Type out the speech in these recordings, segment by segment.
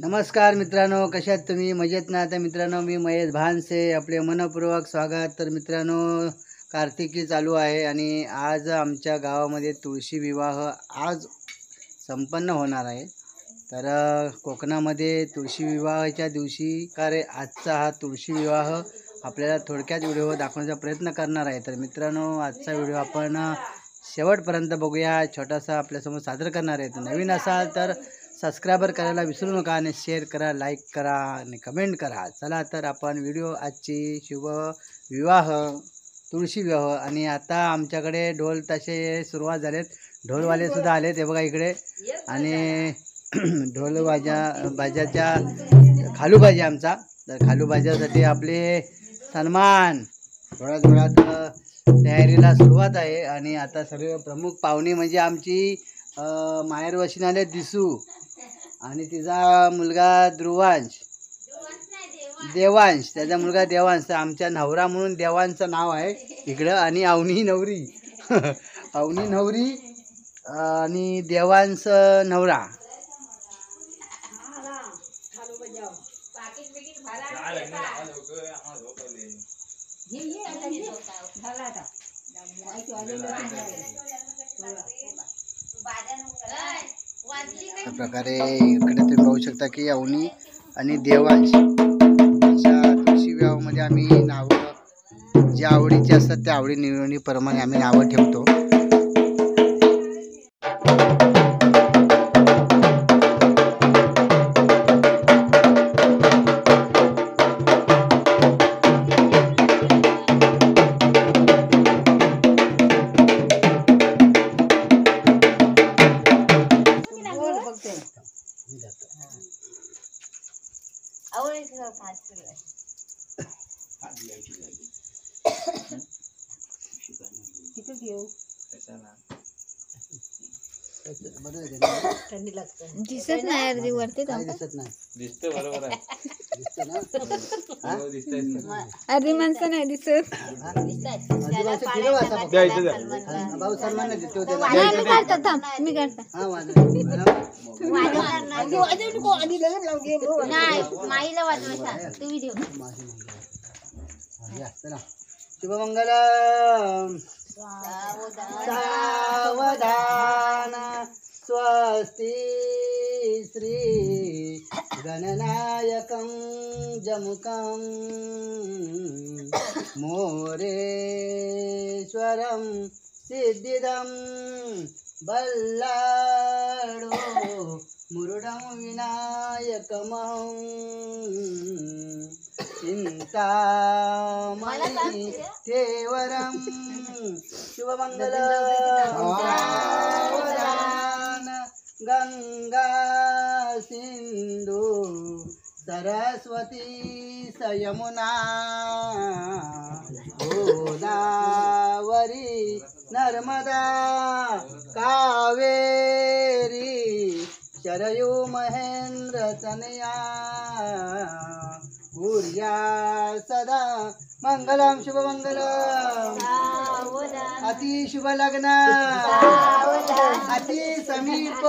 नमस्कार मित्रांनो, कशा आहात तुम्ही? मजेत ना? आता मित्रांनो, मी महेश भानसे, आपले मनपूर्वक स्वागत. तर मित्रांनो, कार्तिकी चालू आहे आणि आज आमच्या गावामध्ये तुळशी विवाह आज संपन्न होणार आहे. तर कोकणामध्ये तुळशी विवाहाच्या दिवशी आजचा हा तुळशी विवाह आपल्याला थोडक्यात व्हिडिओ दाखवण्याचा प्रयत्न करणार आहे. तर मित्रांनो, आजचा व्हिडिओ आपण शेवटपर्यंत बघूया. छोटासा आपल्यासमोर सादर करणार आहे. तर नवीन असाल तर सबस्क्राईबर करायला विसरू नका आणि शेअर करा, लाईक करा आणि कमेंट करा. चला तर आपण व्हिडिओ आजची शुभ विवाह तुळशी विवाह. आणि आता आमच्याकडे ढोल ताशे सुरुवात झालेत, ढोलवाले सुद्धा आलेत हे बघा इकडे. आणि ढोल बाजाच्या खालूबाजी आमचा. तर खालूबाजासाठी आपले सन्मान थोड्यात तयारीला सुरुवात आहे. आणि आता सर्व प्रमुख पाहुणे म्हणजे आमची माहेरवाशीन आले दिसू आणि तिचा मुलगा देवांश, त्याचा मुलगा देवांश. तर आमच्या नवरा म्हणून देवांचं नाव आहे इकडं. आणि अवनी नवरी अवनी नवरी आणि देवांश नवरा. अशा प्रकारे इकडे तुम्ही पाहू शकता की अवनी आणि देवांश अशा तुळशी विवाहामध्ये आम्ही नावं जे आवडीचे असतात त्या आवडी निवडीप्रमाणे आम्ही नावं ठेवतो. दिसत नाही अर्धी वरती दिसत नाही. दिसतं बरोबर आहे. दिसत ना अर्धी माणसं नाही दिसत. भाऊ सन्मान देतो मी काढतो थांब, मी काढतो. माईला वाजवायचा तू व्हिडिओ. शुभमंगल सावधान स्वस्ति श्री गणनायकं जमुकं मोरेश्वरं सिद्धिदं बल्लाडो मुरुडं विनायकमं चिंतामणि केवरं शुभमंगल सावधान गंगा सिंधु सरस्वती यमुना गोदावरी नर्मदा कावेरी शरयू महेंद्र तनया कुर्या सदा मंगलम शुभमंगलम. अति शुभ लग्न अति समीप.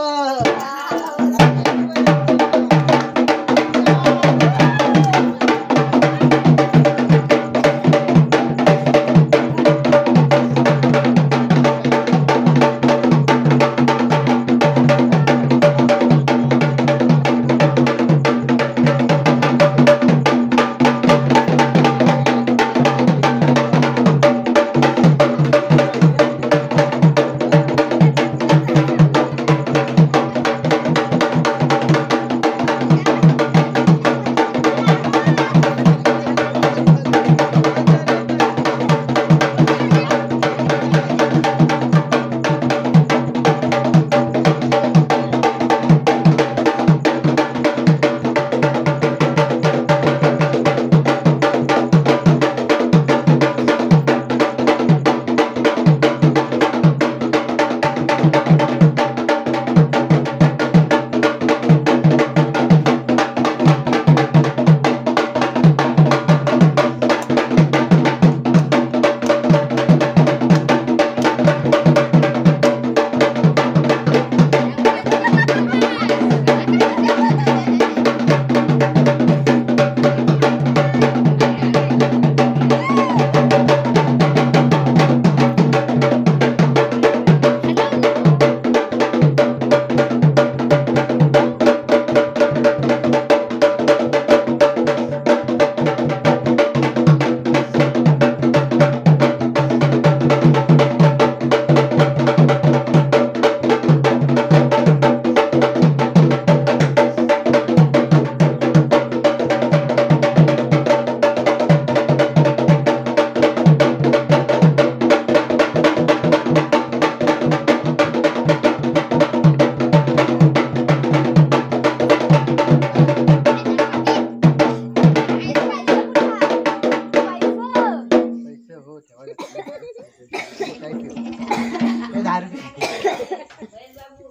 हे 10 रुपये.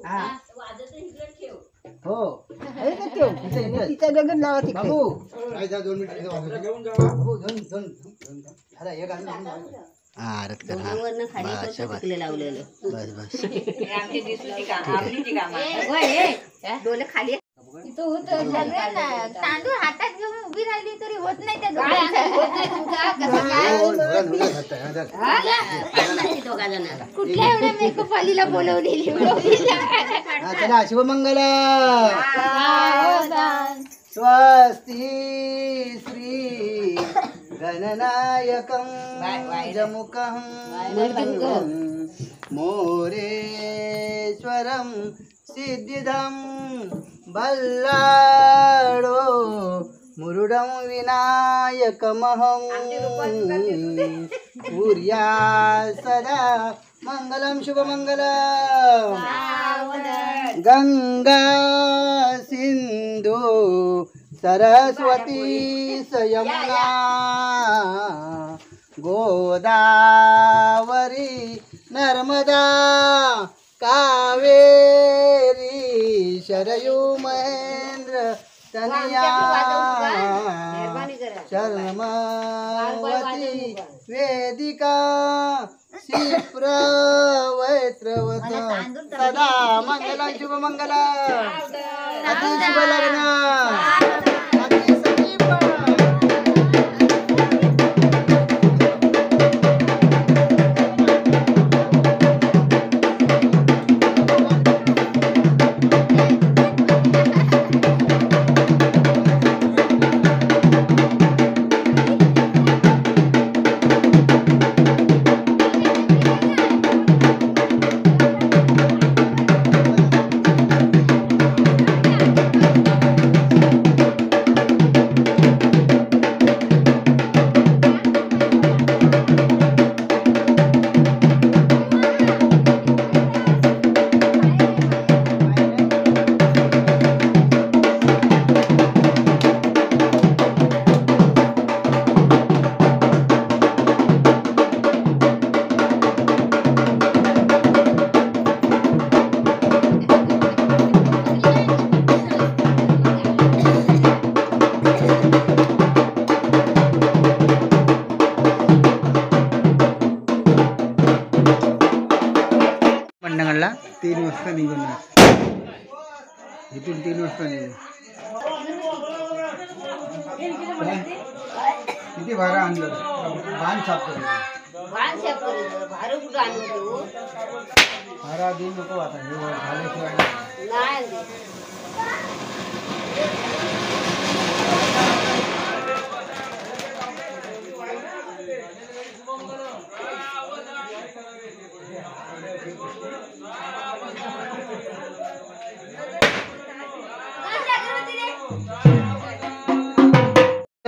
हा. हो अरे ते ठेव. तिच्या डगन लावा तिकडे. बाबू काय जा 2 मिनिट इथे वाजव. बाबू दोन. अरे एक आणून हा रत कर. हा बस बस बस. डोले खाली तिथं होतं तांदूळ हातात घेऊन उभी राहिली तरी होत नाही त्या दोघांना. कुठल्या एवढ्या मेकअप आलीला बोलवलेली हा चला शुभमंगला. स्वस्ती श्री गणनायकं जमुकं मोरेश्वरं सिद्धिदं बल्लाडो मुरुडं विनायकमहं कुर्या सदा मंगलं शुभमंगलं. गंगा सिंधु सरस्वती यमुना गोदावरी नर्मदा कावेरी शरयू महेंद्र तनया शर्मवती वेदिका क्षिप्रवैत्रवत सदा मंगला शुभमंगला. अति शुभ लग्न. अति समीप. मंडळला 3 वाजता निघणार. इथून 3 वाजता निघू. किती भाडं आणलं? बाण साफ करू. भाडा देऊ नको आता. हे झाल्याशिवाय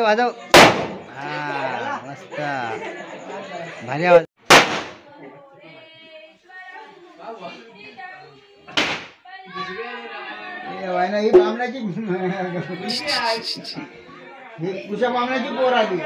वाजव. हा मस्त भारी आवाज. ही बामणाची ही कुशा बामणाची पोर आली.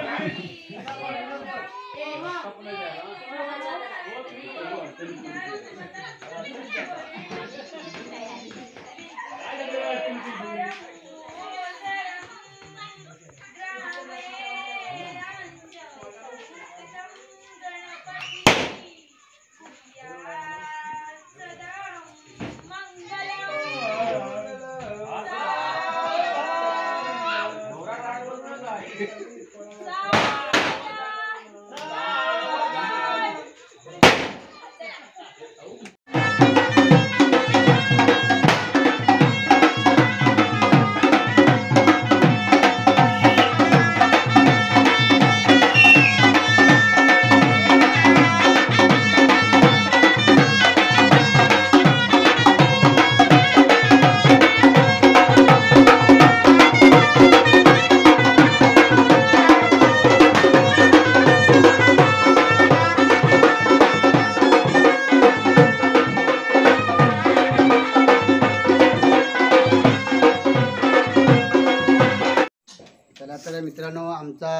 तर मित्रांनो आमचा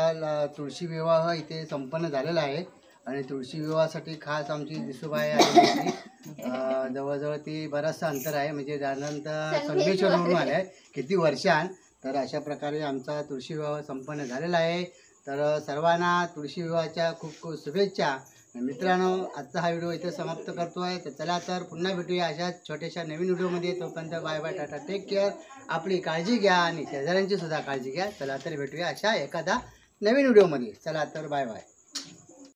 तुळशी विवाह इथे संपन्न झालेला आहे आणि तुळशी विवाहासाठी खास आमची दिसूबाई आलेली होती. जवळजवळ ती बराचसा अंतर आहे, म्हणजे साधारणतः संगमेश्वरवरून आले आहे किती वर्षां. तर अशा प्रकारे आमचा तुळशी विवाह संपन्न झालेला आहे. तर सर्वांना तुळशी विवाहाच्या खूप खूप शुभेच्छा. मित्रांनो, आजचा हा व्हिडिओ इथे समाप्त करतो आहे. तर चला तर पुन्हा भेटूया अशाच छोट्याशा नवीन व्हिडिओमध्ये. तोपर्यंत bye bye, tata, take care. आपली काळजी घ्या आणि शेजाऱ्यांची सुद्धा काळजी घ्या. चला तर भेटूया अशा एखादा नवीन व्हिडिओमध्ये. चला तर बाय बाय.